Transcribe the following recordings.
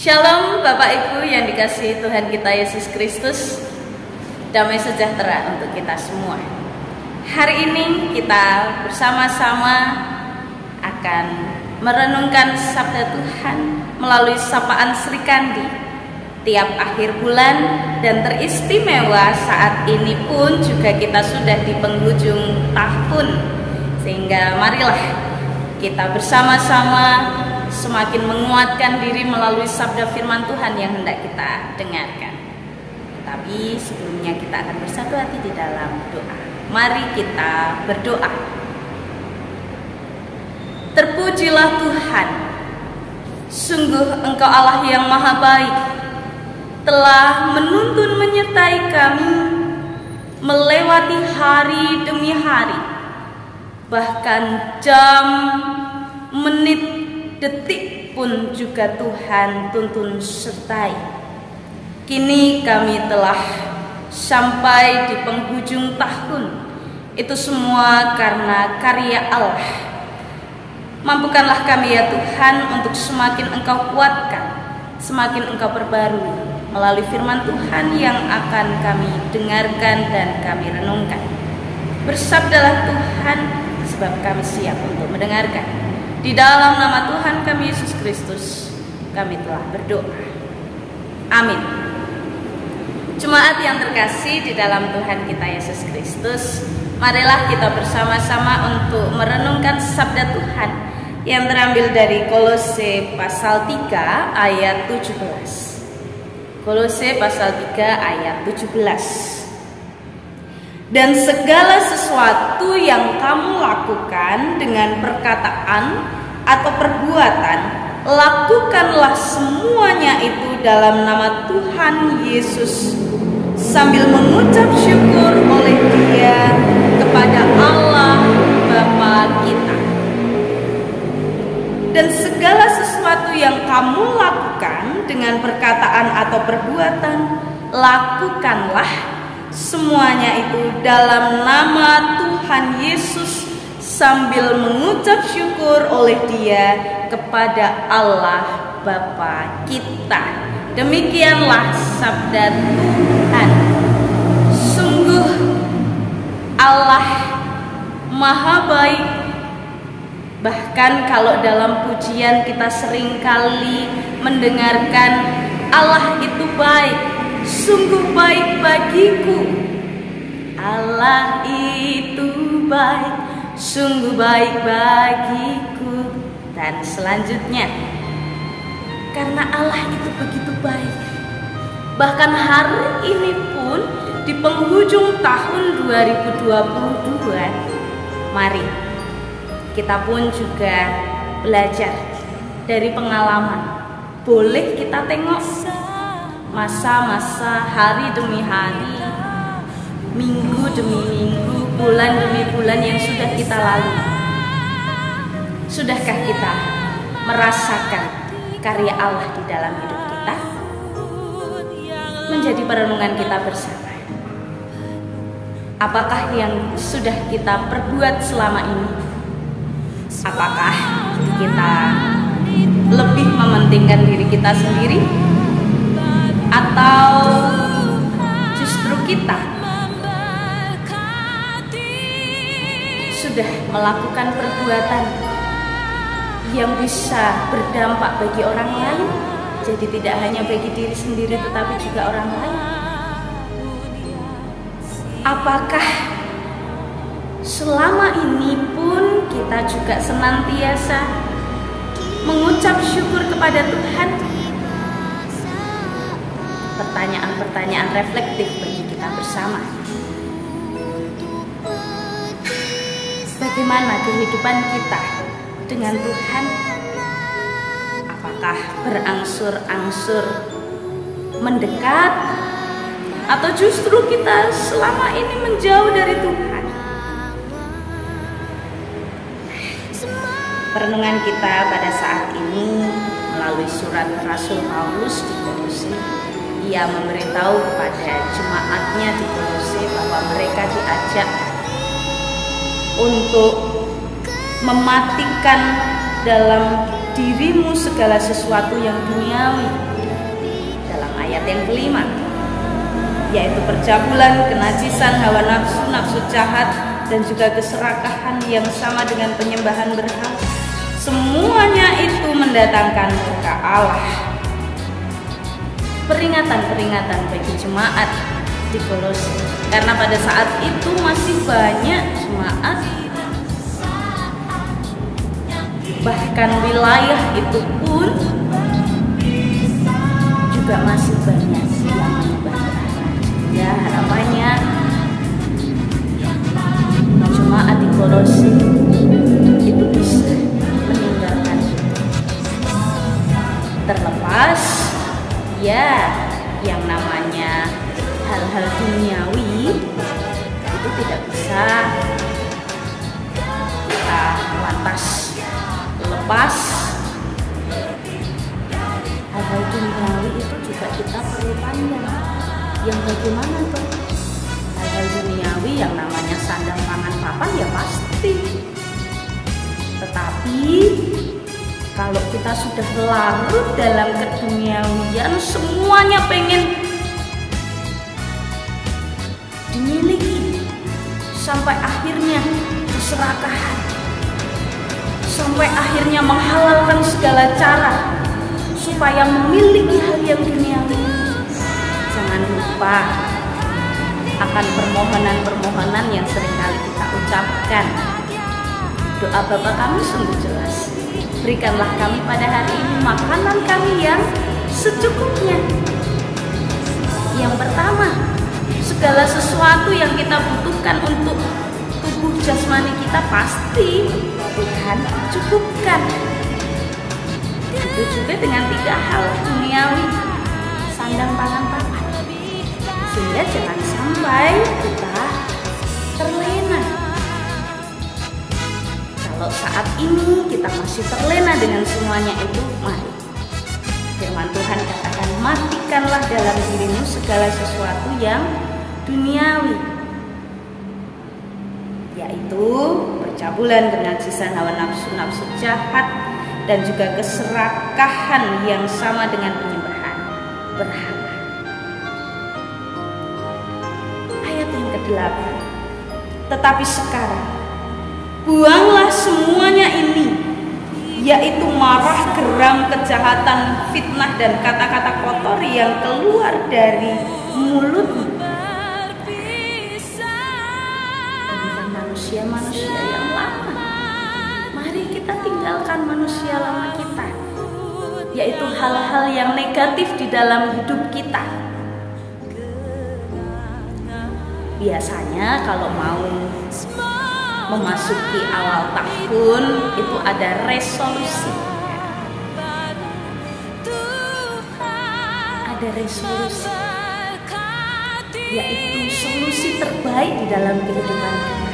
Shalom Bapak Ibu yang dikasihi Tuhan kita Yesus Kristus. Damai sejahtera untuk kita semua. Hari ini kita bersama-sama akan merenungkan sabda Tuhan melalui sapaan Sri Kandi tiap akhir bulan, dan teristimewa saat ini pun juga kita sudah di penghujung tahun. Sehingga marilah kita bersama-sama semakin menguatkan diri melalui sabda firman Tuhan yang hendak kita dengarkan. Tapi sebelumnya kita akan bersatu hati di dalam doa. Mari kita berdoa. Terpujilah Tuhan, sungguh Engkau Allah yang maha baik, telah menuntun menyertai kami melewati hari demi hari, bahkan jam, menit, detik pun juga Tuhan tuntun sertai. Kini kami telah sampai di penghujung tahun. Itu semua karena karya Allah. Mampukanlah kami ya Tuhan untuk semakin Engkau kuatkan, semakin Engkau perbarui melalui firman Tuhan yang akan kami dengarkan dan kami renungkan. Bersabdalah Tuhan, sebab kami siap untuk mendengarkan. Di dalam nama Tuhan kami Yesus Kristus, kami telah berdoa. Amin. Jemaat yang terkasih di dalam Tuhan kita Yesus Kristus, marilah kita bersama-sama untuk merenungkan sabda Tuhan yang terambil dari Kolose pasal 3 ayat 17. Kolose pasal 3 ayat 17. Dan segala sesuatu yang kamu lakukan dengan perkataan atau perbuatan, lakukanlah semuanya itu dalam nama Tuhan Yesus, sambil mengucap syukur oleh Dia kepada Allah Bapa kita. Dan segala sesuatu yang kamu lakukan dengan perkataan atau perbuatan, lakukanlah semuanya itu dalam nama Tuhan Yesus, sambil mengucap syukur oleh Dia kepada Allah Bapa kita. Demikianlah sabda Tuhan. Sungguh Allah maha baik. Bahkan kalau dalam pujian kita seringkali mendengarkan Allah itu baik, sungguh baik bagiku. Allah itu baik, sungguh baik bagiku. Dan selanjutnya, karena Allah itu begitu baik, bahkan hari ini pun di penghujung tahun 2022, mari kita pun juga belajar dari pengalaman. Boleh kita tengok masa-masa hari demi hari, minggu demi minggu, bulan demi bulan yang sudah kita lalui. Sudahkah kita merasakan karya Allah di dalam hidup kita? Menjadi perenungan kita bersama. Apakah yang sudah kita perbuat selama ini? Apakah kita lebih mementingkan diri kita sendiri, atau justru kita sudah melakukan perbuatan yang bisa berdampak bagi orang lain, jadi tidak hanya bagi diri sendiri tetapi juga orang lain? Apakah selama ini pun kita juga senantiasa mengucap syukur kepada Tuhan? Pertanyaan-pertanyaan reflektif bagi kita bersama. Bagaimana kehidupan kita dengan Tuhan? Apakah berangsur-angsur mendekat, atau justru kita selama ini menjauh dari Tuhan? Perenungan kita pada saat ini melalui surat Rasul Paulus di Kolose. Ia memberitahu kepada jemaatnya di Kolose bahwa mereka diajak untuk mematikan dalam dirimu segala sesuatu yang duniawi, ayat yang kelima, yaitu percabulan, kenajisan, hawa nafsu, nafsu jahat, dan juga keserakahan yang sama dengan penyembahan berhala. Semuanya itu mendatangkan murka Allah. Peringatan-peringatan bagi jemaat di Kolose, karena pada saat itu masih banyak jemaat, bahkan wilayah itu pun juga masih banyak yang menyembah berhala. Ya, harapannya jemaat di Kolose itu bisa meninggalkan, terlepas ya yang namanya hal-hal duniawi itu tidak bisa kita lantas lepas. Hal-hal duniawi itu juga kita perlu pandang. Yang bagaimana tuh? Hal-hal duniawi yang namanya sandang pangan papan ya pasti. Tetapi kalau kita sudah larut dalam keduniawian, semuanya pengen dimiliki, sampai akhirnya keserakahan, sampai akhirnya menghalalkan segala cara supaya memiliki hal yang duniawi. Jangan lupa akan permohonan-permohonan yang seringkali kita ucapkan. Doa Bapa kami sungguh jelas. Berikanlah kami pada hari ini makanan kami yang secukupnya. Yang pertama, segala sesuatu yang kita butuhkan untuk tubuh jasmani kita pasti Tuhan cukupkan. Itu juga dengan 3 hal duniawi, sandang pangan papan. Sehingga jangan sampai kita terlena. Kalau saat ini kita masih terlena dengan semuanya itu, mari firman Tuhan katakan, matikanlah dalam dirimu segala sesuatu yang duniawi, yaitu percabulan, kenajisan, hawa nafsu, nafsu jahat, dan juga keserakahan yang sama dengan penyembahan berhala. Ayat yang ke-8, tetapi sekarang buanglah semuanya ini, yaitu marah, geram, kejahatan, fitnah, dan kata-kata kotor yang keluar dari mulutmu. Bukan manusia-manusia yang lama. Mari kita tinggalkan manusia lama kita, yaitu hal-hal yang negatif di dalam hidup kita. Biasanya kalau mau memasuki awal tahun itu ada resolusi. Ada resolusi, yaitu solusi terbaik di dalam kehidupan kita.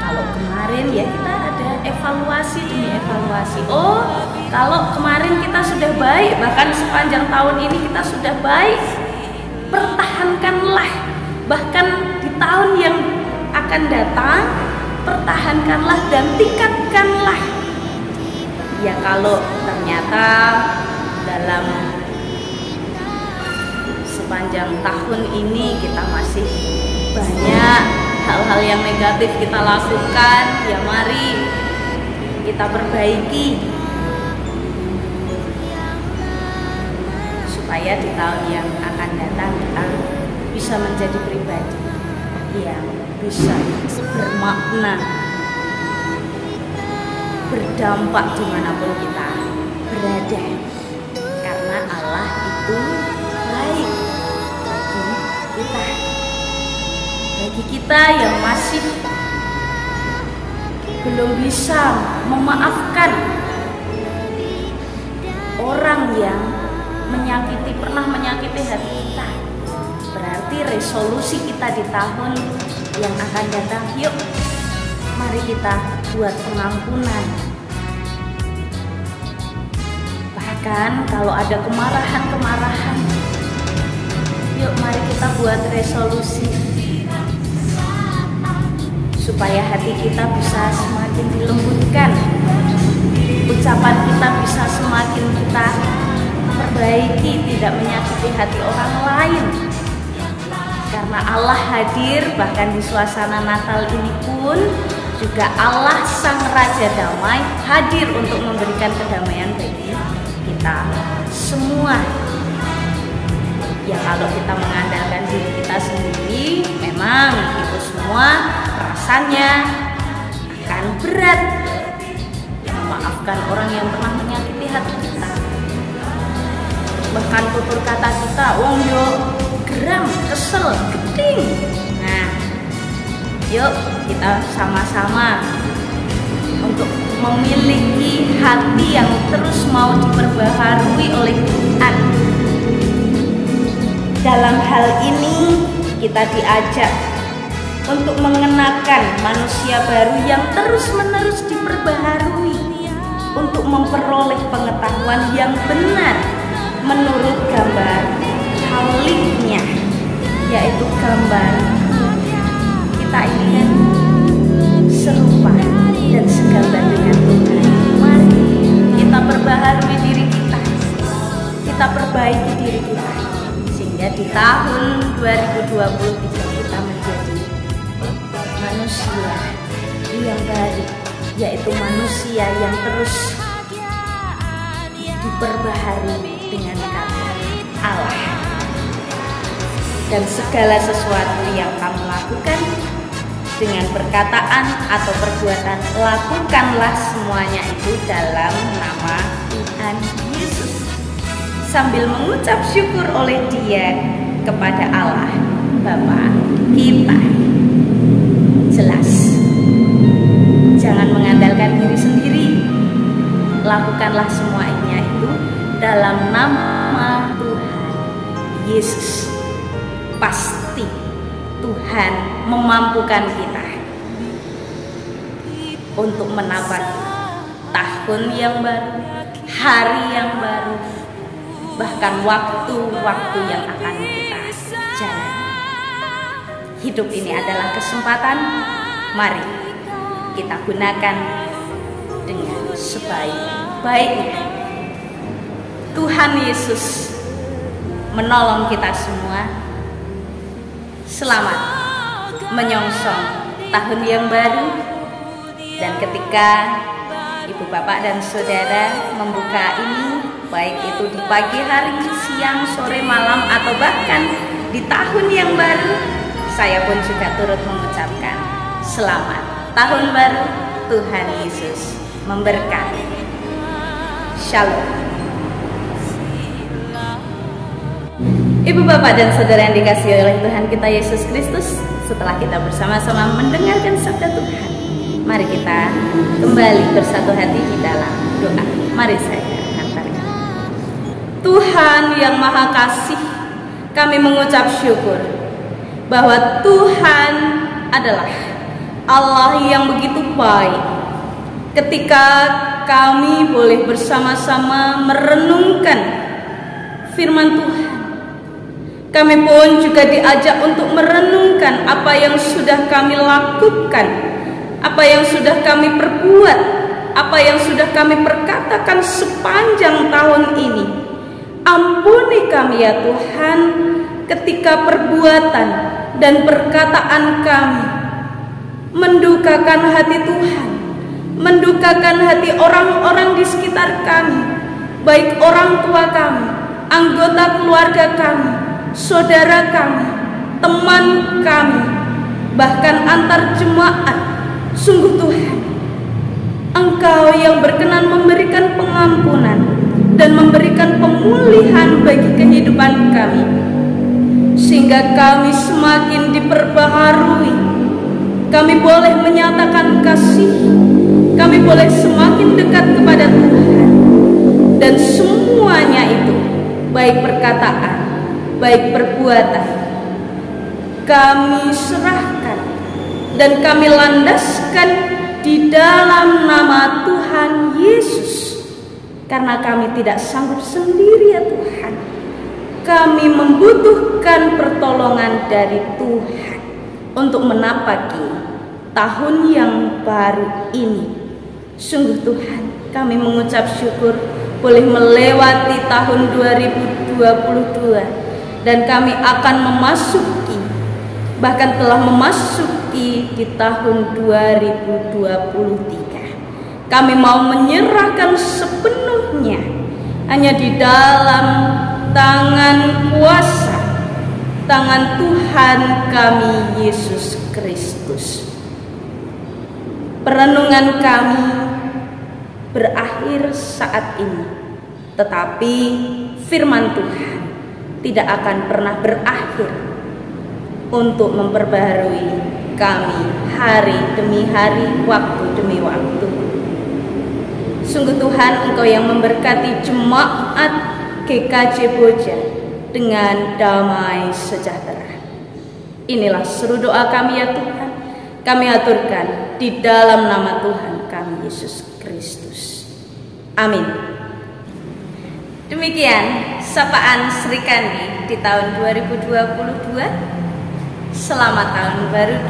Kalau kemarin ya kita ada evaluasi demi evaluasi. Oh, kalau kemarin kita sudah baik, bahkan sepanjang tahun ini kita sudah baik, pertahankanlah. Bahkan di tahun yang akan datang, pertahankanlah dan tingkatkanlah. Ya kalau ternyata dalam sepanjang tahun ini kita masih banyak hal-hal yang negatif kita lakukan, ya mari kita perbaiki supaya di tahun yang akan datang kita bisa menjadi pribadi yang bisa bermakna, berdampak dimanapun kita berada, karena Allah itu baik bagi kita yang masih belum bisa memaafkan orang yang pernah menyakiti hati kita. Berarti resolusi kita di tahun yang akan datang, yuk mari kita buat pengampunan. Bahkan kalau ada kemarahan, yuk mari kita buat resolusi supaya hati kita bisa semakin dilembutkan, ucapan kita bisa semakin kita memperbaiki, tidak menyakiti hati orang lain. Karena Allah hadir bahkan di suasana Natal ini pun juga Allah Sang Raja Damai hadir untuk memberikan kedamaian bagi kita semua. Ya kalau kita mengandalkan diri kita sendiri, memang itu semua rasanya akan berat. Memaafkan orang yang pernah menyakiti hati kita, bahkan tutur kata kita, wong yo geram, kesel, geding. Nah, yuk kita sama-sama untuk memiliki hati yang terus mau diperbaharui oleh Tuhan. Dalam hal ini kita diajak untuk mengenakan manusia baru yang terus-menerus diperbaharui untuk memperoleh pengetahuan yang benar menurut gambar Haliknya, yaitu gambar kita ingin serupa dan segambar dengan Tuhan. Mari kita perbaharui diri kita perbaiki diri kita, sehingga di tahun 2023 kita menjadi manusia yang baru, yaitu manusia yang terus diperbaharui dengan kata Allah. Dan segala sesuatu yang kamu lakukan dengan perkataan atau perbuatan, lakukanlah semuanya itu dalam nama Tuhan Yesus, sambil mengucap syukur oleh Dia kepada Allah Bapa kita. Jelas, jangan mengandalkan diri sendiri, lakukanlah semuanya itu dalam nama Tuhan Yesus. Pasti Tuhan memampukan kita untuk menapaki tahun yang baru, hari yang baru, bahkan waktu-waktu yang akan kita jalani. Hidup ini adalah kesempatan, mari kita gunakan dengan sebaik-baiknya. Tuhan Yesus menolong kita semua. Selamat menyongsong tahun yang baru. Dan ketika ibu bapak dan saudara membuka ini, baik itu di pagi hari, siang, sore, malam, atau bahkan di tahun yang baru, saya pun juga turut mengucapkan selamat tahun baru. Tuhan Yesus memberkati. Shalom. Ibu bapak dan saudara yang dikasihi oleh Tuhan kita Yesus Kristus, setelah kita bersama-sama mendengarkan sabda Tuhan, mari kita kembali bersatu hati di dalam doa. Mari saya hantarkan. Tuhan yang Maha Kasih, kami mengucap syukur bahwa Tuhan adalah Allah yang begitu baik. Ketika kami boleh bersama-sama merenungkan firman Tuhan, kami pun juga diajak untuk merenungkan apa yang sudah kami lakukan, apa yang sudah kami perbuat, apa yang sudah kami perkatakan sepanjang tahun ini. Ampuni kami ya Tuhan, ketika perbuatan dan perkataan kami mendukakan hati Tuhan, mendukakan hati orang-orang di sekitar kami, baik orang tua kami, anggota keluarga kami, saudara kami, teman kami, bahkan antar jemaat. Sungguh Tuhan, Engkau yang berkenan memberikan pengampunan dan memberikan pemulihan bagi kehidupan kami, sehingga kami semakin diperbaharui. Kami boleh menyatakan kasih, kami boleh semakin dekat kepada Tuhan, dan semuanya itu, baik perkataan, baik perbuatan, kami serahkan dan kami landaskan di dalam nama Tuhan Yesus. Karena kami tidak sanggup sendiri ya Tuhan, kami membutuhkan pertolongan dari Tuhan untuk menapaki tahun yang baru ini. Sungguh Tuhan, kami mengucap syukur boleh melewati tahun 2022 dan kami akan memasuki, bahkan telah memasuki di tahun 2023. Kami mau menyerahkan sepenuhnya hanya di dalam tangan kuasa, tangan Tuhan kami Yesus Kristus. Perenungan kami berakhir saat ini, tetapi firman Tuhan tidak akan pernah berakhir untuk memperbaharui kami hari demi hari, waktu demi waktu. Sungguh Tuhan, Engkau yang memberkati jemaat GKJ Boja dengan damai sejahtera. Inilah seru doa kami ya Tuhan, kami aturkan di dalam nama Tuhan kami Yesus Kristus. Amin. Demikian sapaan Sri Kandi di tahun 2022. Selamat tahun baru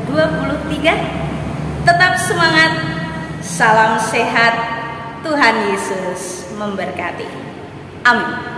2023. Tetap semangat. Salam sehat. Tuhan Yesus memberkati. Amin.